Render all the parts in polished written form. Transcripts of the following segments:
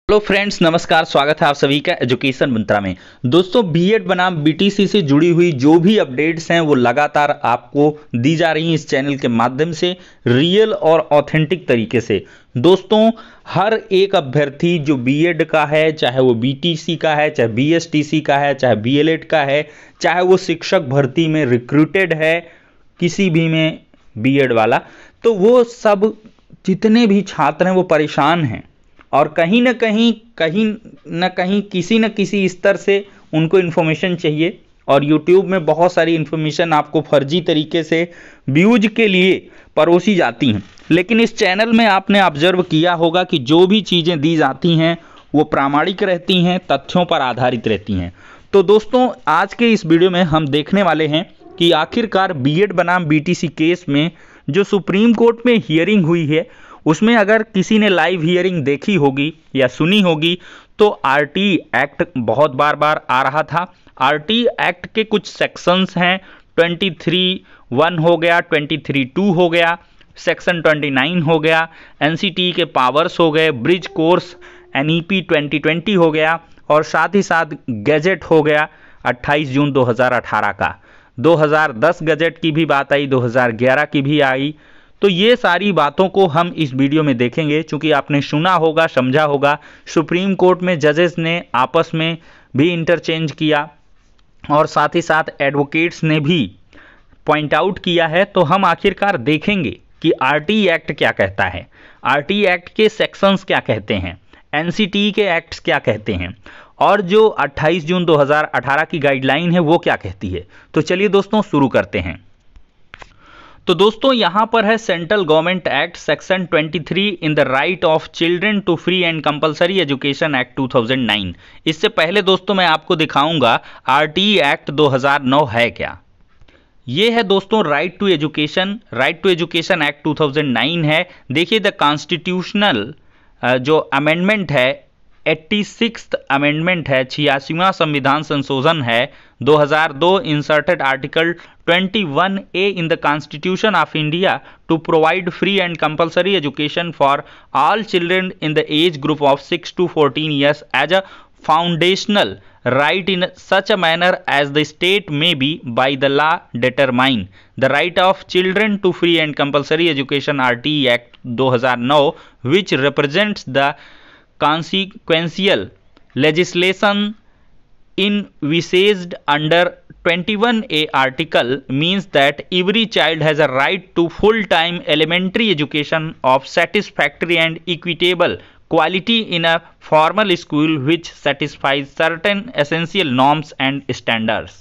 Hello friends, नमस्कार। स्वागत है आप सभी का एजुकेशन मंत्रा में। दोस्तों, बीएड बनाम बीटीसी से जुड़ी हुई जो भी अपडेट्स हैं वो लगातार आपको दी जा रही हैं इस चैनल के माध्यम से, रियल और ऑथेंटिक तरीके से। दोस्तों, हर एक अभ्यर्थी जो बीएड का है, चाहे वो बीटीसी का है, चाहे बीएसटीसी का है, चाहे बीएलएड का है, चाहे वो शिक्षक भर्ती में रिक्रूटेड है, किसी भी में बीएड वाला, तो वो सब जितने भी छात्र हैं वो परेशान हैं और कहीं ना कहीं किसी न किसी स्तर से उनको इन्फॉर्मेशन चाहिए। और YouTube में बहुत सारी इन्फॉर्मेशन आपको फर्जी तरीके से व्यूज के लिए परोसी जाती हैं, लेकिन इस चैनल में आपने ऑब्जर्व किया होगा कि जो भी चीज़ें दी जाती हैं वो प्रामाणिक रहती हैं, तथ्यों पर आधारित रहती हैं। तो दोस्तों, आज के इस वीडियो में हम देखने वाले हैं कि आखिरकार बीएड बनाम बीटीसी केस में जो सुप्रीम कोर्ट में हियरिंग हुई है, उसमें अगर किसी ने लाइव हियरिंग देखी होगी या सुनी होगी तो आरटी एक्ट बहुत बार आ रहा था। आरटी एक्ट के कुछ सेक्शंस हैं, 23(1) हो गया, 23(2) हो गया, सेक्शन 29 हो गया, एनसीटी के पावर्स हो गए, ब्रिज कोर्स एनईपी 2020 हो गया और साथ ही साथ गैजेट हो गया 28 जून 2018 का। 2010 गैजेट की भी बात आई, 2011 की भी आई। तो ये सारी बातों को हम इस वीडियो में देखेंगे। चूंकि आपने सुना होगा, समझा होगा, सुप्रीम कोर्ट में जजेस ने आपस में भी इंटरचेंज किया और साथ ही साथ एडवोकेट्स ने भी पॉइंट आउट किया है। तो हम आखिरकार देखेंगे कि आरटी एक्ट क्या कहता है, आरटी एक्ट के सेक्शंस क्या कहते हैं, एनसीटी के एक्ट्स क्या कहते हैं और जो 28 जून 2018 की गाइडलाइन है वो क्या कहती है। तो चलिए दोस्तों, शुरू करते हैं। तो दोस्तों, यहाँ पर है central government act section 23 in the right of children to free and compulsory education act 2009। इससे पहले दोस्तों मैं आपको दिखाऊंगा आरटी एक्ट 2009 है क्या। ये है दोस्तों राइट टू एजुकेशन एक्ट 2009 है। देखिए, द कॉन्स्टिट्यूशनल जो अमेंडमेंट है 86th अमेंडमेंट है, 86वां संविधान संशोधन है 2002, inserted article 21A in the constitution of India to provide free and compulsory education for all children in the age group of 6 to 14 years as a foundational right in such a manner as the state may be by the law determine the right of children to free and compulsory education RT Act 2009, which represents the consequential legislation envisaged under 21A article, means that every child has a right to full-time elementary education of satisfactory and equitable quality in a formal school which satisfies certain essential norms and standards।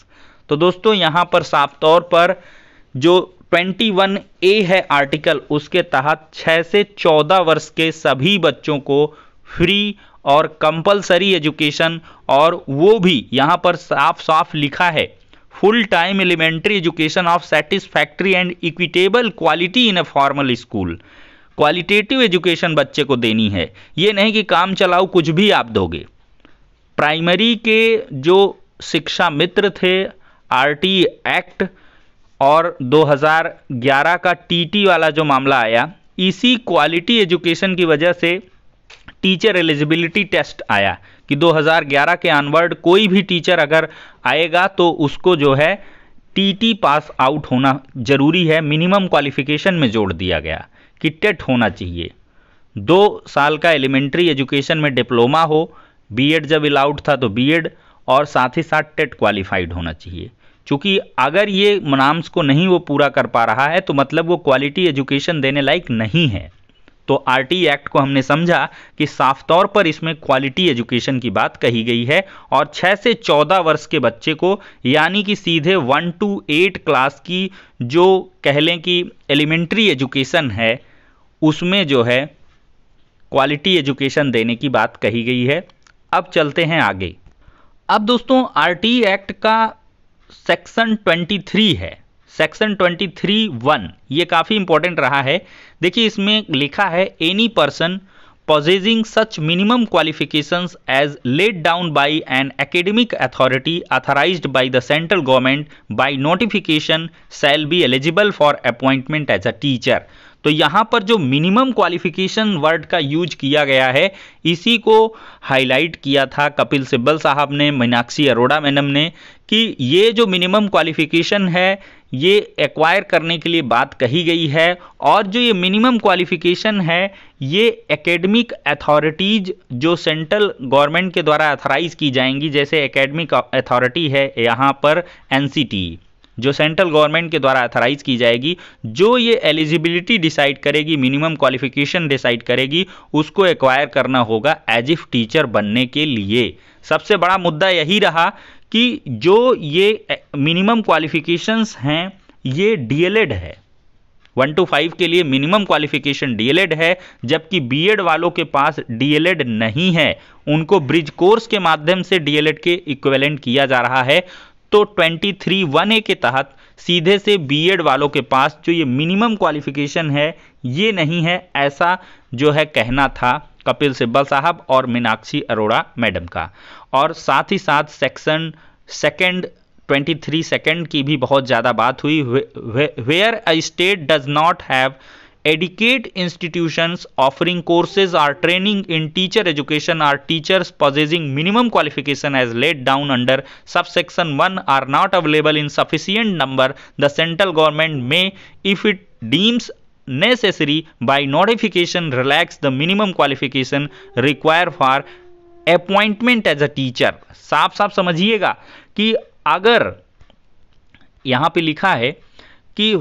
तो दोस्तों, यहाँ पर साफ तौर पर जो 21A है article, उसके तहत 6 से 14 वर्ष के सभी बच्चों को फ्री और कंपलसरी एजुकेशन, और वो भी यहाँ पर साफ साफ लिखा है full time elementary education of satisfactory and equitable quality in a formal school. Qualitative education बच्चे को देनी है, ये नहीं कि काम चलाओ कुछ भी आप दोगे। प्राइमरी के जो शिक्षा मित्र थे, आरटी एक्ट और 2011 का टीटी वाला जो मामला आया, इसी क्वालिटी एजुकेशन की वजह से टीचर एलिजिबिलिटी टेस्ट आया कि 2011 के ऑनवर्ड कोई भी टीचर अगर आएगा तो उसको जो है टीटी पास आउट होना जरूरी है। मिनिमम क्वालिफिकेशन में जोड़ दिया गया कि टेट होना चाहिए, 2 साल का एलिमेंट्री एजुकेशन में डिप्लोमा हो, बीएड जब अलाउड था तो बीएड, और साथ ही साथ टेट क्वालिफाइड होना चाहिए। क्योंकि अगर ये नॉर्म्स को नहीं वो पूरा कर पा रहा है तो मतलब वो क्वालिटी एजुकेशन देने लायक नहीं है। तो आरटी एक्ट को हमने समझा कि साफ तौर पर इसमें क्वालिटी एजुकेशन की बात कही गई है और 6 से 14 वर्ष के बच्चे को, यानी कि सीधे 1 to 8 क्लास की जो कह लें कि एलिमेंट्री एजुकेशन है, उसमें जो है क्वालिटी एजुकेशन देने की बात कही गई है। अब चलते हैं आगे। अब दोस्तों, आरटी एक्ट का सेक्शन 23 है, सेक्शन 23(1), ये काफ़ी इंपॉर्टेंट रहा है। देखिए, इसमें लिखा है any person possessing such minimum qualifications as laid down by an academic authority authorized by the central government by notification shall be eligible for appointment as a teacher। तो यहां पर जो मिनिमम क्वालिफिकेशन वर्ड का use किया गया है, इसी को हाईलाइट किया था कपिल सिब्बल साहब ने, मीनाक्षी अरोड़ा मैडम ने, कि ये जो मिनिमम क्वालिफिकेशन है ये एक्वायर करने के लिए बात कही गई है। और जो ये मिनिमम क्वालिफिकेशन है ये एकेडमिक अथॉरिटीज जो सेंट्रल गवर्नमेंट के द्वारा अथॉराइज की जाएंगी, जैसे एकेडमिक अथॉरिटी है यहाँ पर एनसीटी, जो सेंट्रल गवर्नमेंट के द्वारा अथॉराइज की जाएगी, जो ये एलिजिबिलिटी डिसाइड करेगी, मिनिमम क्वालिफिकेशन डिसाइड करेगी, उसको एक्वायर करना होगा एज इफ टीचर बनने के लिए। सबसे बड़ा मुद्दा यही रहा कि जो ये मिनिमम क्वालिफिकेशंस हैं ये डीएलएड है, 1 to 5 के लिए मिनिमम क्वालिफिकेशन डीएलएड है, जबकि बीएड वालों के पास डीएलएड नहीं है, उनको ब्रिज कोर्स के माध्यम से डीएलएड के इक्विवेलेंट किया जा रहा है। तो 23(1)(a) के तहत सीधे से बीएड वालों के पास जो ये मिनिमम क्वालिफिकेशन है ये नहीं है, ऐसा जो है कहना था कपिल सिब्बल साहब और मीनाक्षी अरोड़ा मैडम का। और साथ ही साथ सेक्शन सेकंड 23(2) की भी बहुत ज़्यादा बात हुई, where a state does not have adequate institutions offering courses or training in teacher education or teachers possessing minimum qualification as laid down under subsection 1 are not available in sufficient number, the central government may, if it deems necessary by notification, relax the minimum qualification required for appointment as a teacher। साफ साफ समझिएगा कि अगर यहाँ पे लिखा है कि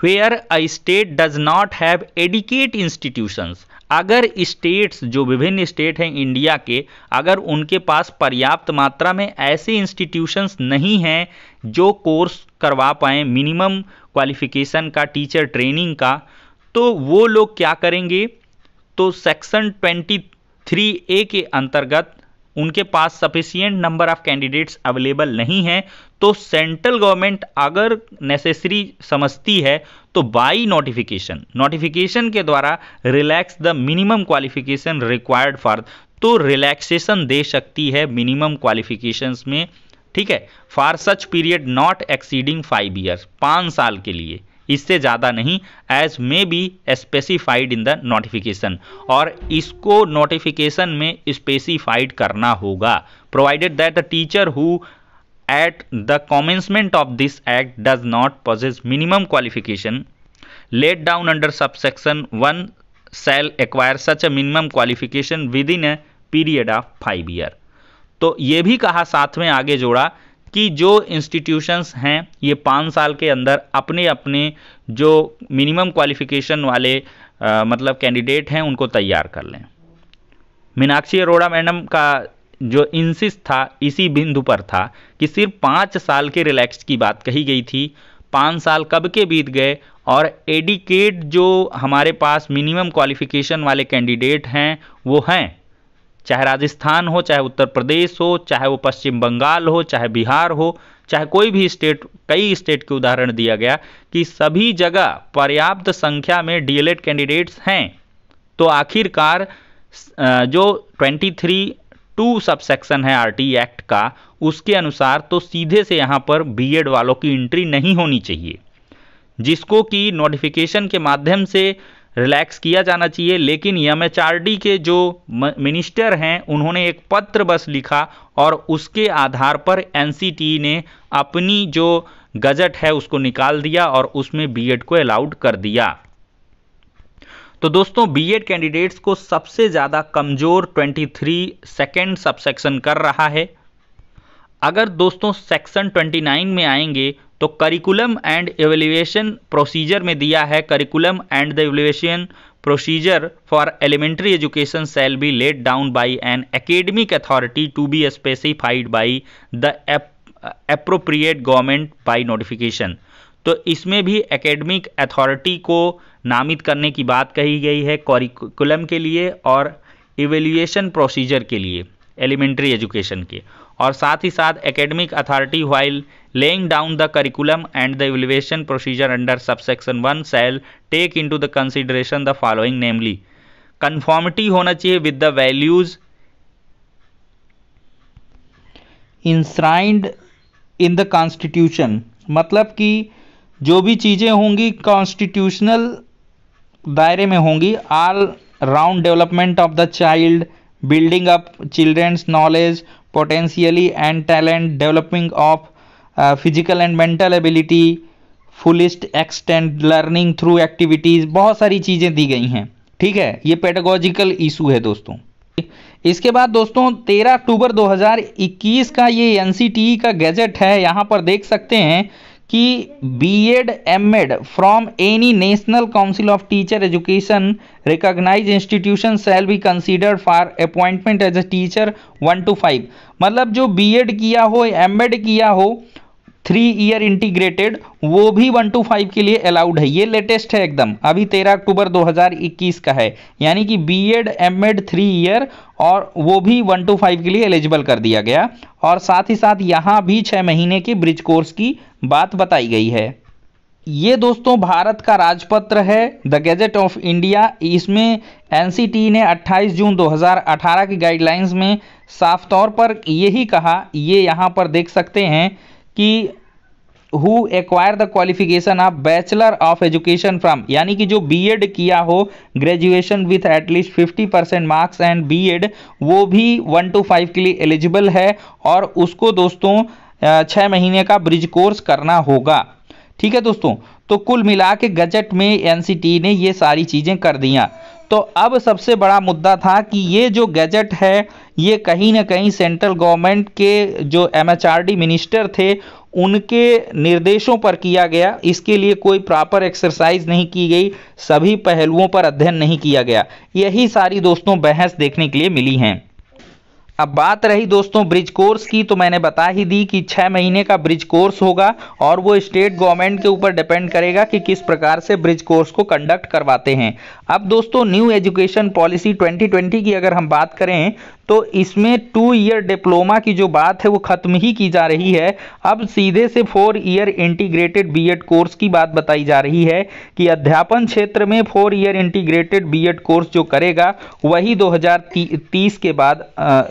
where a state does not have adequate institutions, अगर स्टेट्स जो विभिन्न स्टेट हैं इंडिया के, अगर उनके पास पर्याप्त मात्रा में ऐसे इंस्टीट्यूशंस नहीं हैं जो कोर्स करवा पाएँ मिनिमम क्वालिफिकेशन का, टीचर ट्रेनिंग का, तो वो लोग क्या करेंगे, तो सेक्शन 23(a) के अंतर्गत उनके पास sufficient number of candidates available नहीं है, तो सेंट्रल गवर्नमेंट अगर नेसेसरी समझती है तो बाई नोटिफिकेशन के द्वारा relax the minimum qualification required for, तो रिलैक्सेशन दे सकती है मिनिमम क्वालिफिकेशंस में, ठीक है, for such period not exceeding 5 years, 5 साल के लिए, इससे ज़्यादा नहीं, as may be specified in the notification, और इसको नोटिफिकेशन में स्पेसिफाइड करना होगा, provided that the teacher who at the commencement of this act does not possess minimum qualification laid down under subsection 1 shall acquire such a minimum qualification within a period of 5 year। तो ये भी कहा साथ में आगे जोड़ा कि जो इंस्टीट्यूशंस हैं ये 5 साल के अंदर अपने अपने जो मिनिमम क्वालिफिकेशन वाले मतलब कैंडिडेट हैं उनको तैयार कर लें। मीनाक्षी अरोड़ा मैडम का जो इंसिस्ट था इसी बिंदु पर था कि सिर्फ 5 साल के रिलैक्स की बात कही गई थी, 5 साल कब के बीत गए, और एडिकेट जो हमारे पास मिनिमम क्वालिफिकेशन वाले कैंडिडेट हैं वो हैं, चाहे राजस्थान हो, चाहे उत्तर प्रदेश हो, चाहे वो पश्चिम बंगाल हो, चाहे बिहार हो, चाहे कोई भी स्टेट, कई स्टेट के उदाहरण दिया गया कि सभी जगह पर्याप्त संख्या में डीएलएड कैंडिडेट्स हैं। तो आखिरकार जो 23(2) सबसेक्शन है आरटी एक्ट का, उसके अनुसार तो सीधे से यहाँ पर बीएड वालों की एंट्री नहीं होनी चाहिए, जिसको कि नोटिफिकेशन के माध्यम से रिलैक्स किया जाना चाहिए। लेकिन एमएचआरडी के जो मिनिस्टर हैं उन्होंने एक पत्र बस लिखा और उसके आधार पर एनसीटी ने अपनी जो गजट है उसको निकाल दिया और उसमें बीएड को अलाउड कर दिया। तो दोस्तों बीएड कैंडिडेट्स को सबसे ज़्यादा कमज़ोर 23(2) सबसेक्शन कर रहा है। अगर दोस्तों सेक्शन 29 में आएंगे तो करिकुलम एंड एवेल्युएशन प्रोसीजर में दिया है, curriculum and the evaluation procedure for elementary education shall be laid down by an academic authority to be specified by the appropriate government by notification. तो इसमें भी एकेडमिक अथॉरिटी को नामित करने की बात कही गई है करिकुलम के लिए और इवेल्युएशन प्रोसीजर के लिए एलिमेंट्री एजुकेशन के, और साथ ही साथ academic authority while laying down the curriculum and the evaluation procedure under subsection 1 shall take into the consideration the following, namely conformity होना चाहिए with the values enshrined in the constitution, मतलब कि जो भी चीज़ें होंगी कॉन्स्टिट्यूशनल दायरे में होंगी। All round development of the child, building up children's knowledge potentially and talent, developing of physical and mental ability, fullest extent learning through activities, बहुत सारी चीजें दी गई हैं। ठीक है, ये पेडागोजिकल इशू है दोस्तों। इसके बाद दोस्तों 13 अक्टूबर 2021 का ये एनसीटीई का गैजेट है। यहाँ पर देख सकते हैं कि BEd MEd from any national council of teacher education recognise institution shall be considered for appointment as a teacher 1 to 5। मतलब जो बीएड किया हो, एमएड किया हो 3 ईयर इंटीग्रेटेड, वो भी 1 to 5 के लिए अलाउड है। ये लेटेस्ट है एकदम, अभी 13 अक्टूबर 2021 का है। यानी कि बीएड एमएड 3 ईयर और वो भी 1 to 5 के लिए एलिजिबल कर दिया गया। और साथ ही साथ यहाँ भी 6 महीने के ब्रिज कोर्स की बात बताई गई है। ये दोस्तों भारत का राजपत्र है, द गैजेट ऑफ इंडिया। इसमें एनसीटीई ने 28 जून 2018 की गाइडलाइंस में साफ तौर पर यही कहा, ये यहाँ पर देख सकते हैं कि who acquire the qualification of bachelor of education from, यानी कि जो बीएड किया हो graduation with at least 50% marks and BEd, वो भी 1 to 5 के लिए एलिजिबल है और उसको दोस्तों 6 महीने का ब्रिज कोर्स करना होगा। ठीक है दोस्तों, तो कुल मिला के गजट में एनसीटीई ने ये सारी चीज़ें कर दियाँ। तो अब सबसे बड़ा मुद्दा था कि ये जो गैजेट है ये कहीं ना कहीं सेंट्रल गवर्नमेंट के जो एमएचआरडी मिनिस्टर थे उनके निर्देशों पर किया गया। इसके लिए कोई प्रॉपर एक्सरसाइज नहीं की गई, सभी पहलुओं पर अध्ययन नहीं किया गया। यही सारी दोस्तों बहस देखने के लिए मिली हैं। अब बात रही दोस्तों ब्रिज कोर्स की, तो मैंने बता ही दी कि 6 महीने का ब्रिज कोर्स होगा और वो स्टेट गवर्नमेंट के ऊपर डिपेंड करेगा कि किस प्रकार से ब्रिज कोर्स को कंडक्ट करवाते हैं। अब दोस्तों न्यू एजुकेशन पॉलिसी 2020 की अगर हम बात करें तो इसमें 2 ईयर डिप्लोमा की जो बात है वो खत्म ही की जा रही है। अब सीधे से 4 ईयर इंटीग्रेटेड बीएड कोर्स की बात बताई जा रही है कि अध्यापन क्षेत्र में 4 ईयर इंटीग्रेटेड बीएड कोर्स जो करेगा वही 2030 के बाद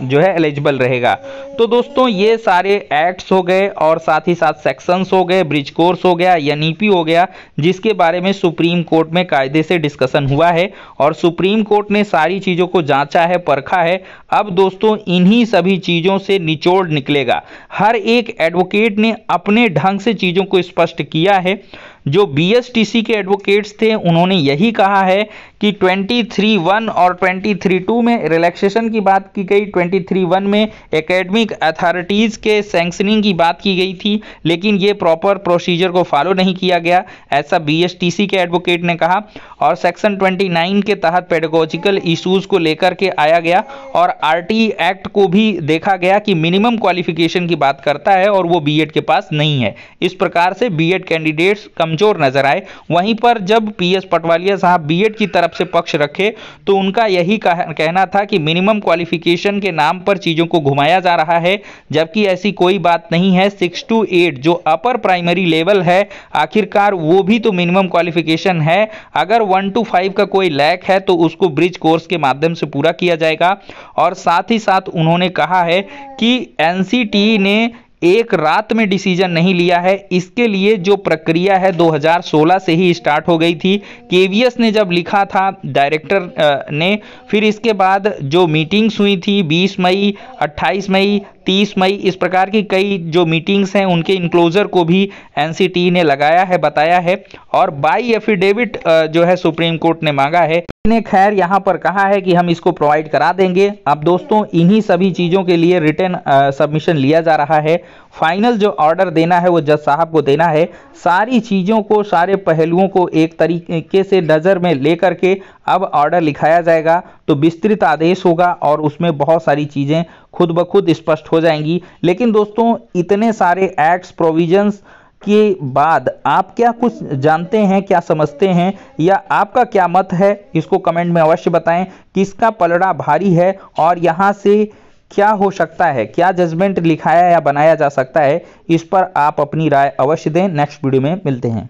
जो है एलिजिबल रहेगा। तो दोस्तों ये सारे एक्ट्स हो गए और साथ ही साथ सेक्शंस हो गए, ब्रिज कोर्स हो गया, एनईपी हो गया, जिसके बारे में सुप्रीम कोर्ट में कायदे से डिस्कशन हुआ है और सुप्रीम कोर्ट ने सारी चीज़ों को जांचा है, परखा है। अब दोस्तों इन्हीं सभी चीज़ों से निचोड़ निकलेगा। हर एक एडवोकेट ने अपने ढंग से चीज़ों को स्पष्ट किया है। जो बीएसटीसी के एडवोकेट्स थे उन्होंने यही कहा है कि 23(1) और 23(2) में रिलैक्सेशन की बात की गई, 23(1) में एकेडमिक अथॉरिटीज़ के सैंक्शनिंग की बात की गई थी, लेकिन ये प्रॉपर प्रोसीजर को फॉलो नहीं किया गया, ऐसा बीएसटीसी के एडवोकेट ने कहा। और सेक्शन 29 के तहत पेडागोजिकल इश्यूज़ को लेकर के आया गया और आरटीई एक्ट को भी देखा गया कि मिनिमम क्वालिफिकेशन की बात करता है और वो बीएड के पास नहीं है। इस प्रकार से बीएड कैंडिडेट्स कमजोर नजर आए। वहीं पर जब पीएस पटवालिया साहब बीएड की तरफ से पक्ष रखे तो उनका यही कहना था कि मिनिमम क्वालिफिकेशन के नाम पर चीज़ों को घुमाया जा रहा है, जबकि ऐसी कोई बात नहीं है। 6 to 8 जो अपर प्राइमरी लेवल है, आखिरकार वो भी तो मिनिमम क्वालिफिकेशन है। अगर 1 to 5 का कोई लैक है तो उसको ब्रिज कोर्स के माध्यम से पूरा किया जाएगा। और साथ ही साथ उन्होंने कहा है कि एनसीटीई ने एक रात में डिसीजन नहीं लिया है, इसके लिए जो प्रक्रिया है 2016 से ही स्टार्ट हो गई थी। केवीएस ने जब लिखा था डायरेक्टर ने, फिर इसके बाद जो मीटिंग्स हुई थी 20 मई, 28 मई, 30 मई, इस प्रकार की कई जो मीटिंग्स हैं उनके इंक्लोजर को भी एनसीटीई ने लगाया है, बताया है और बाई एफिडेविट जो है सुप्रीम कोर्ट ने मांगा है। ने खैर यहाँ पर कहा है कि हम इसको प्रोवाइड करा देंगे। अब दोस्तों इन्हीं सभी चीज़ों के लिए रिटन सबमिशन लिया जा रहा है। फाइनल जो ऑर्डर देना है वो जज साहब को देना है। सारी चीज़ों को, सारे पहलुओं को एक तरीके से नज़र में लेकर के अब ऑर्डर लिखाया जाएगा तो विस्तृत आदेश होगा और उसमें बहुत सारी चीज़ें खुद ब खुद स्पष्ट हो जाएंगी। लेकिन दोस्तों इतने सारे एक्ट्स, प्रोविजंस के बाद आप क्या कुछ जानते हैं, क्या समझते हैं, या आपका क्या मत है, इसको कमेंट में अवश्य बताएं। किसका पलड़ा भारी है और यहाँ से क्या हो सकता है, क्या जजमेंट लिखाया या बनाया जा सकता है, इस पर आप अपनी राय अवश्य दें। नेक्स्ट वीडियो में मिलते हैं।